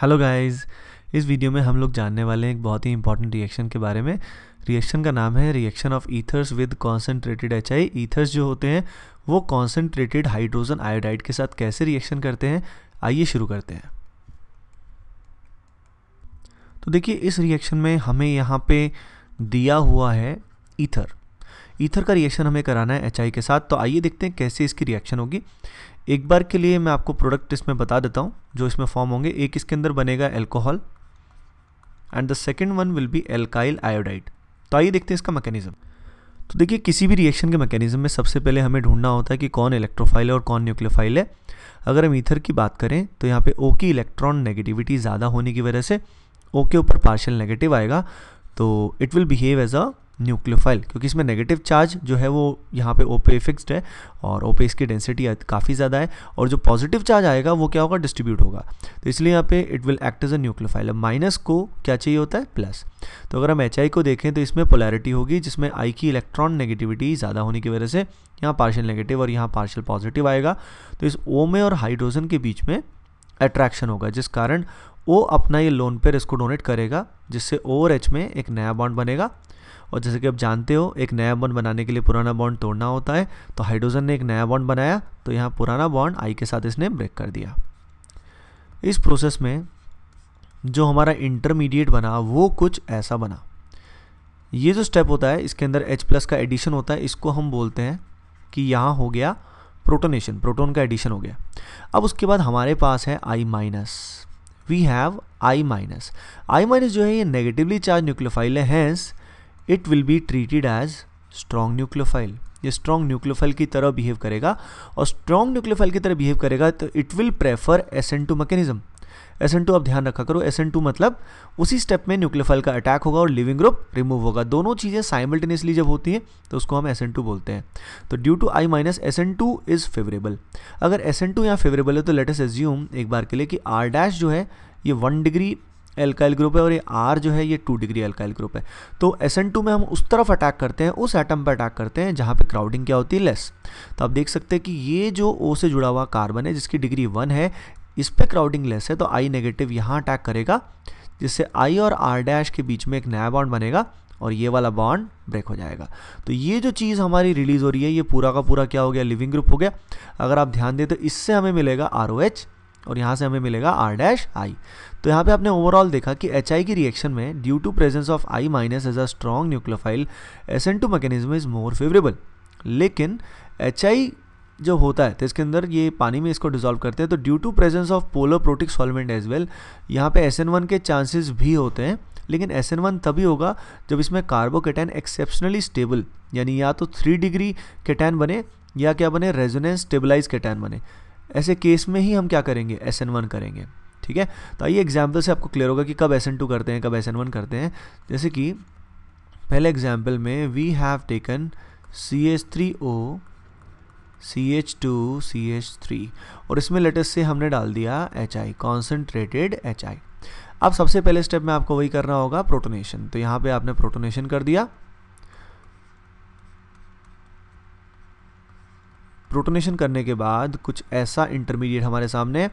Hello guys. इस video में हम लोग जानने वाले हैं एक बहुत ही इंपॉर्टेंट रिएक्शन के बारे में। रिएक्शन का नाम है reaction of ethers with concentrated HI. Ethers जो होते हैं वो कॉन्सेंट्रेटेड हाइड्रोजन आयोडाइड के साथ कैसे रिएक्शन करते हैं, आइए शुरू करते हैं। तो देखिए, इस रिएक्शन में हमें यहाँ पे दिया हुआ है ईथर। ईथर का रिएक्शन हमें कराना है एचआई के साथ। तो आइए देखते हैं कैसे इसकी रिएक्शन होगी। एक बार के लिए मैं आपको प्रोडक्ट इसमें बता देता हूँ जो इसमें फॉर्म होंगे। एक इसके अंदर बनेगा alcohol and the second one will be alkyl iodide. तो आइए देखते हैं इसका मैकेनिज्म। तो देखिए, किसी भी रिएक्शन के मैकेनिज्म में सबसे पहले हमें ढूंढना होता है कि कौन इलेक्ट्रोफाइल है और कौन न्यूक्लियोफाइल है। अगर हम ईथर की बात करें तो यहाँ पे O की इलेक्ट्रॉन नेगेटिविटी ज़्यादा होने की वजह से O के ऊपर पार्शियल नेगेटिव आएगा, तो it will behave as a nucleophile, क्योंकि इसमें नेगेटिव चार्ज जो है वो यहाँ पे O पे फिक्स्ड है और O पे इसकी डेंसिटी काफ़ी ज़्यादा है, और जो पॉजिटिव चार्ज आएगा वो क्या होगा, डिस्ट्रीब्यूट होगा। तो इसलिए यहाँ पे it will act as a nucleophile. Minus को क्या चाहिए होता है, प्लस। तो अगर हम HI को देखें तो इसमें पोलैरिटी होगी जिसमें I की इलेक्ट्रॉन नेगेटिविटी ज़्यादा होने की वजह से यहाँ पार्शियल नेगेटिव और यहाँ पार्शियल पॉजिटिव आएगा। तो इस O में और हाइड्रोजन के बीच में अट्रैक्शन होगा, जिस कारण O अपना ये लोन पेयर इसको डोनेट करेगा, जिससे O और H में एक नया बॉन्ड बनेगा। और जैसे कि आप जानते हो, एक नया बॉन्ड बनाने के लिए पुराना बॉन्ड तोड़ना होता है। तो हाइड्रोजन ने एक नया बॉन्ड बनाया, तो यहाँ पुराना बॉन्ड I के साथ इसने ब्रेक कर दिया। इस प्रोसेस में जो हमारा इंटरमीडिएट बना वो कुछ ऐसा बना। ये जो स्टेप होता है इसके अंदर H+ का एडिशन होता है, इसको हम बोलते हैं कि यहाँ हो गया प्रोटोनेशन, प्रोटोन का एडिशन हो गया। अब उसके बाद हमारे पास है I-, we have I-। I- जो है ये नेगेटिवली चार्ज न्यूक्लियोफाइल है, hence it will be treated as strong nucleophile. ये स्ट्रॉन्ग न्यूक्लियोफाइल की तरह बिहेव करेगा, और स्ट्रॉन्ग न्यूक्लियोफाइल की तरह बिहेव करेगा तो it will prefer SN2 mechanism. SN2 आप ध्यान रखा करो, SN2 मतलब उसी स्टेप में न्यूक्लियोफाइल का अटैक होगा और लिविंग ग्रुप रिमूव होगा। दोनों चीज़ें साइमल्टेनियसली जब होती हैं तो उसको हम SN2 बोलते हैं। तो due to I- SN2 is favourable. अगर SN2 यहाँ फेवरेबल है तो लेट अस एज्यूम एक बार के लिए कि R' जो है ये 1 डिग्री एल्काइल ग्रुप है और ये R जो है ये 2 डिग्री एल्काइल ग्रुप है। तो SN2 में हम उस तरफ अटैक करते हैं, उस एटम पर अटैक करते हैं जहाँ पे क्राउडिंग क्या होती है, लेस। तो आप देख सकते हैं कि ये जो O से जुड़ा हुआ कार्बन है जिसकी डिग्री 1 है, इस पे क्राउडिंग लेस है, तो I नेगेटिव यहाँ अटैक करेगा, जिससे I और R' के बीच में एक नया बॉन्ड बनेगा और ये वाला बॉन्ड ब्रेक हो जाएगा। तो ये जो चीज़ हमारी रिलीज़ हो रही है ये पूरा का पूरा क्या हो गया, लिविंग ग्रुप हो गया। अगर आप ध्यान दें तो इससे हमें मिलेगा ROH और यहाँ से हमें मिलेगा R'। तो यहाँ पे आपने ओवरऑल देखा कि HI की रिएक्शन में due to presence of I- as a strong nucleophile SN2 mechanism is more favourable. लेकिन HI जो होता है तो इसके अंदर ये पानी में इसको डिसॉल्व करते हैं, तो due to presence of polar protic solvent as well, यहाँ पे SN1 के चांसेस भी होते हैं। लेकिन SN1 तभी होगा जब इसमें कार्बोकेटाइन एक्सेप्शनली स्टेबल, यानी या तो 3 डिग्री केटाइन बने या क्या बने, रेजोनेंस स्टेबलाइज केटाइन बने। ऐसे केस में ही हम क्या करेंगे, SN1 करेंगे। ठीक है, तो आइए एग्जाम्पल से आपको क्लियर होगा कि कब SN2 करते हैं, कब SN1 करते हैं। जैसे कि पहले एग्जाम्पल में we have taken CH3O CH2 CH3 और इसमें लेटेस से हमने डाल दिया HI, कॉन्सेंट्रेटेड HI। अब सबसे पहले स्टेप में आपको वही करना होगा, प्रोटोनेशन। तो यहाँ पे आपने प्रोटोनेशन कर दिया। प्रोटोनेशन करने के बाद कुछ ऐसा इंटरमीडिएट हमारे सामने है।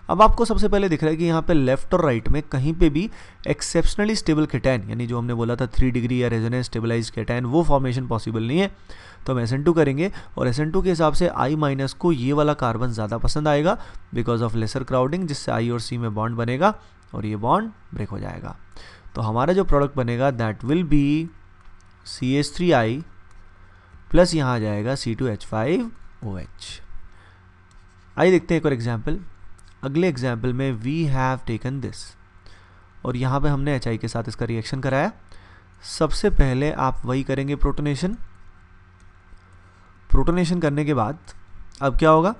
अब आपको सबसे पहले दिख रहा है कि यहाँ पे लेफ्ट और राइट में कहीं पे भी एक्सेप्शनली स्टेबल केटाइन, यानी जो हमने बोला था 3 डिग्री या रेजोनेंस स्टेबलाइज केटाइन, वो फॉर्मेशन पॉसिबल नहीं है। तो हम SN2 करेंगे और SN2 के हिसाब से I- को ये वाला कार्बन ज़्यादा पसंद आएगा बिकॉज ऑफ लेसर क्राउडिंग, जिससे I और C में बॉन्ड बनेगा और ये बॉन्ड ब्रेक हो जाएगा। तो हमारा जो प्रोडक्ट बनेगा that will be CH3I plus यहाँ आ जाएगा C2H5OH। आइए देखते हैं एक और एग्जाम्पल। अगले एग्जाम्पल में वी हैव टेकन दिस और यहाँ पे हमने HI के साथ इसका रिएक्शन कराया। सबसे पहले आप वही करेंगे, प्रोटोनेशन। प्रोटोनेशन करने के बाद अब क्या होगा,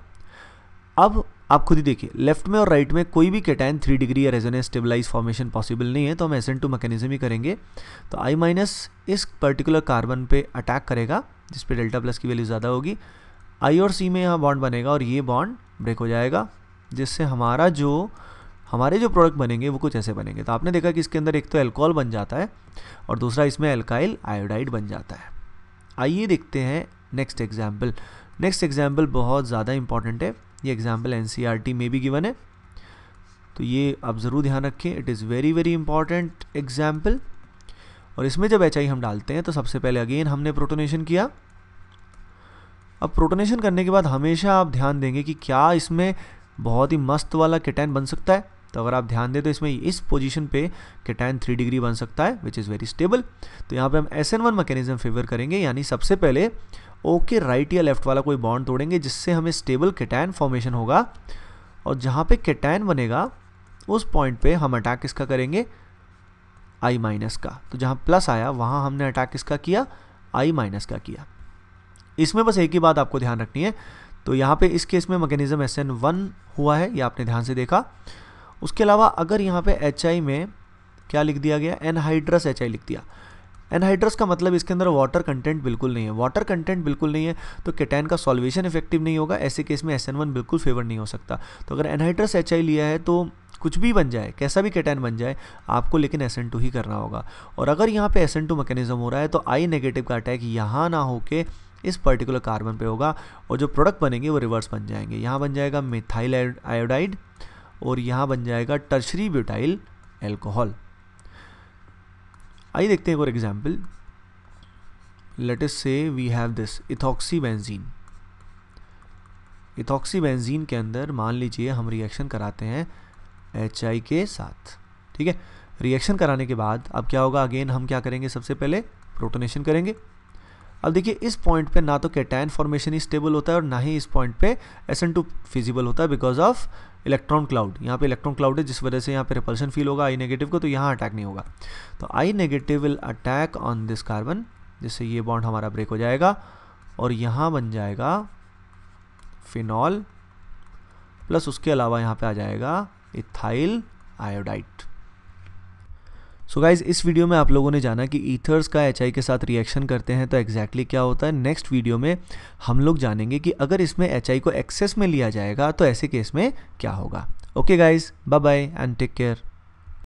अब आप खुद ही देखिए लेफ्ट में और राइट में कोई भी केटाइन 3 डिग्री या रेजोनेंस स्टेबलाइज फॉर्मेशन पॉसिबल नहीं है, तो हम SN2 मैकेनिज्म ही करेंगे। तो I- इस पर्टिकुलर कार्बन पे अटैक करेगा जिस पे डेल्टा प्लस की वैल्यू ज़्यादा होगी। I और C में यहाँ बॉन्ड बनेगा और ये बॉन्ड ब्रेक हो जाएगा, जिससे हमारे जो प्रोडक्ट बनेंगे वो कुछ ऐसे बनेंगे। तो आपने देखा कि इसके अंदर एक तो एल्कोहल बन जाता है और दूसरा इसमें एल्काइल आयोडाइड बन जाता है। आइए देखते हैं नेक्स्ट एग्जाम्पल। नेक्स्ट एग्जाम्पल बहुत ज़्यादा इंपॉर्टेंट है, ये एग्जाम्पल NCERT में भी गिवन है। तो ये आप ज़रूर ध्यान रखें, it is very very important example. और इसमें जब HI हम डालते हैं तो सबसे पहले अगेन हमने प्रोटोनेशन किया। अब प्रोटोनेशन करने के बाद हमेशा आप ध्यान देंगे कि क्या इसमें बहुत ही मस्त वाला केटायन बन सकता है। तो अगर आप ध्यान दें तो इसमें इस पोजीशन पे केटायन 3 डिग्री बन सकता है विच इज़ वेरी स्टेबल। तो यहाँ पे हम SN1 मैकेनिज्म फेवर करेंगे, यानी सबसे पहले O के राइट या लेफ्ट वाला कोई बॉन्ड तोड़ेंगे जिससे हमें स्टेबल केटायन फॉर्मेशन होगा। और जहाँ पे केटायन बनेगा उस पॉइंट पे हम अटैक किसका करेंगे, I माइनस का। तो जहाँ प्लस आया वहाँ हमने अटैक किसका किया, I माइनस का किया। इसमें बस एक ही बात आपको ध्यान रखनी है। तो यहाँ पे इस केस में मैकेनिज्म SN1 हुआ है, ये आपने ध्यान से देखा। उसके अलावा अगर यहाँ पे HI में क्या लिख दिया गया, एनहाइड्रस HI लिख दिया। एनहाइड्रस का मतलब इसके अंदर वाटर कंटेंट बिल्कुल नहीं है। वाटर कंटेंट बिल्कुल नहीं है तो केटायन का सॉल्वेशन इफेक्टिव नहीं होगा। ऐसे केस में SN1 बिल्कुल फेवर नहीं हो सकता। तो अगर एनहाइड्रस HI लिया है तो कुछ भी बन जाए, कैसा भी केटायन बन जाए, आपको लेकिन SN2 ही करना होगा। और अगर यहाँ पे SN2 मैकेनिज्म हो रहा है तो I नेगेटिव का अटैक यहाँ ना होके इस पर्टिकुलर कार्बन पे होगा और जो प्रोडक्ट बनेंगे वो रिवर्स बन जाएंगे। यहाँ बन जाएगा मिथाइल आयोडाइड और यहाँ बन जाएगा टर्शरी ब्यूटाइल एल्कोहल। आइए देखते हैं एक और example. Let us say we have this ethoxy benzene. Ethoxy benzene के अंदर मान लीजिए हम रिएक्शन कराते हैं HI के साथ, ठीक है। रिएक्शन कराने के बाद अब क्या होगा, अगेन हम क्या करेंगे, सबसे पहले प्रोटोनेशन करेंगे। अब देखिए इस पॉइंट पे ना तो केटायन फॉर्मेशन ही स्टेबल होता है और ना ही इस पॉइंट पे SN2 फिजिबल होता है बिकॉज ऑफ इलेक्ट्रॉन क्लाउड। यहाँ पे इलेक्ट्रॉन क्लाउड है जिस वजह से यहाँ पे रिपल्शन फील होगा I नेगेटिव को, तो यहाँ अटैक नहीं होगा। तो I negative will attack on this carbon, जिससे ये बॉन्ड हमारा ब्रेक हो जाएगा और यहाँ बन जाएगा फिनॉल प्लस उसके अलावा यहाँ पे आ जाएगा इथाइल आयोडाइड। सो गाइज, इस वीडियो में आप लोगों ने जाना कि ईथर्स का HI के साथ रिएक्शन करते हैं तो एग्जैक्टली क्या होता है। नेक्स्ट वीडियो में हम लोग जानेंगे कि अगर इसमें HI को एक्सेस में लिया जाएगा तो ऐसे केस में क्या होगा। Okay guys, bye bye and take care.